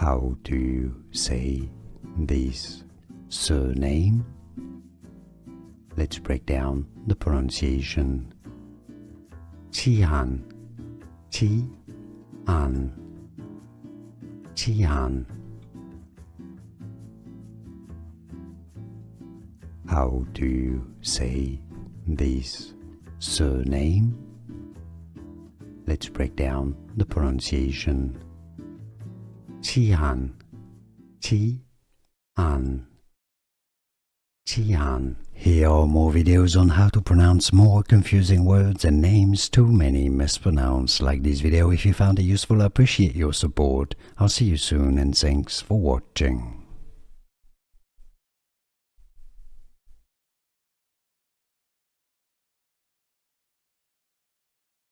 How do you say this surname? Let's break down the pronunciation. Tsien, Tsien, Tsien. How do you say this surname? Let's break down the pronunciation. Tsien, Tsien, Tsien. Here are more videos on how to pronounce more confusing words and names too many mispronounced. Like this video if you found it useful. I appreciate your support. I'll see you soon and thanks for watching.